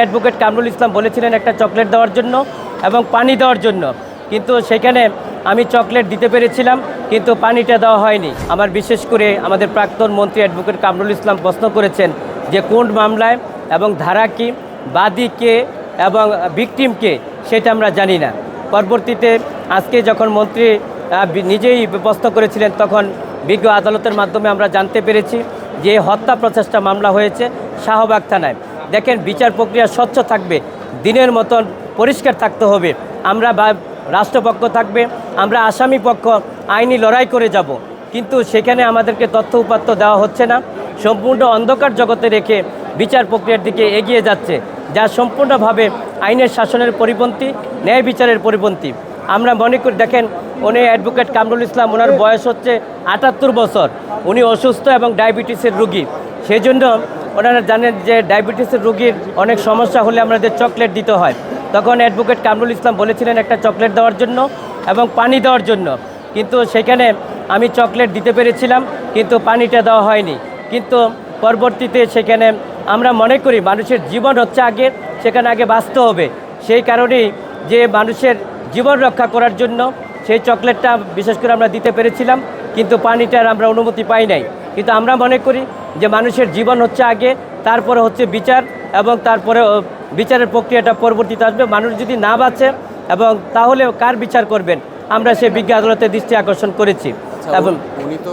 Advocate Kamrul Islam বলেছিলেন একটা chocolate দেওয়ার জন্য এবং পানি দেওয়ার জন্য, কিন্তু সেখানে আমি চকলেট দিতে পেরেছিলাম কিন্তু পানিটা দেওয়া হয়নি। আমার বিশেষ করে আমাদের প্রাক্তন মন্ত্রী অ্যাডভোকেট কামরুল ইসলাম প্রশ্ন করেছেন যে কোন মামলায় এবং ধারা কী, বাদী কে এবং ভিকটিম কে, সেটা আমরা জানি না। পরবর্তীতে আজকে যখন মন্ত্রী নিজেই প্রশ্ন করেছিলেন তখন বিজ্ঞ আদালতের মাধ্যমে আমরা জানতে পেরেছি যে হত্যা প্রচেষ্টা মামলা হয়েছে শাহবাগ থানায়। দেখেন, বিচার প্রক্রিয়া স্বচ্ছ থাকবে, দিনের মতন পরিষ্কার থাকতে হবে। আমরা রাষ্ট্রপক্ষ থাকবে, আমরা আসামি পক্ষ আইনি লড়াই করে যাব, কিন্তু সেখানে আমাদেরকে তথ্য উপাত্ত দেওয়া হচ্ছে না। সম্পূর্ণ অন্ধকার জগতে রেখে বিচার প্রক্রিয়ার দিকে এগিয়ে যাচ্ছে, যা সম্পূর্ণভাবে আইনের শাসনের পরিপন্থী, ন্যায় বিচারের পরিপন্থী। আমরা মনে করি, দেখেন, উনি অ্যাডভোকেট কামরুল ইসলাম, ওনার বয়স হচ্ছে ৭৮ বছর, উনি অসুস্থ এবং ডায়াবেটিসের রুগী। সেই জন্য ওনারা জানেন যে ডায়াবেটিসের রুগীর অনেক সমস্যা হলে আমাদের চকলেট দিতে হয়। তখন অ্যাডভোকেট কামরুল ইসলাম বলেছিলেন একটা চকলেট দেওয়ার জন্য এবং পানি দেওয়ার জন্য, কিন্তু সেখানে আমি চকলেট দিতে পেরেছিলাম কিন্তু পানিটা দেওয়া হয়নি। কিন্তু পরবর্তীতে সেখানে আমরা মনে করি মানুষের জীবন হচ্ছে আগে, সেখানে আগে বাঁচতে হবে। সেই কারণেই যে মানুষের জীবন রক্ষা করার জন্য সেই চকলেটটা বিশেষ করে আমরা দিতে পেরেছিলাম, কিন্তু পানিটার আমরা অনুমতি পাই নাই। কিন্তু আমরা মনে করি যে মানুষের জীবন হচ্ছে আগে, তারপরে হচ্ছে বিচার, এবং তারপরে বিচারের প্রক্রিয়াটা পরবর্তীতে আসবে। মানুষ যদি না বাঁচে এবং তাহলে কার বিচার করবেন, আমরা সেই বিজ্ঞ আদালতের দৃষ্টি আকর্ষণ করেছি। এবং উনি তো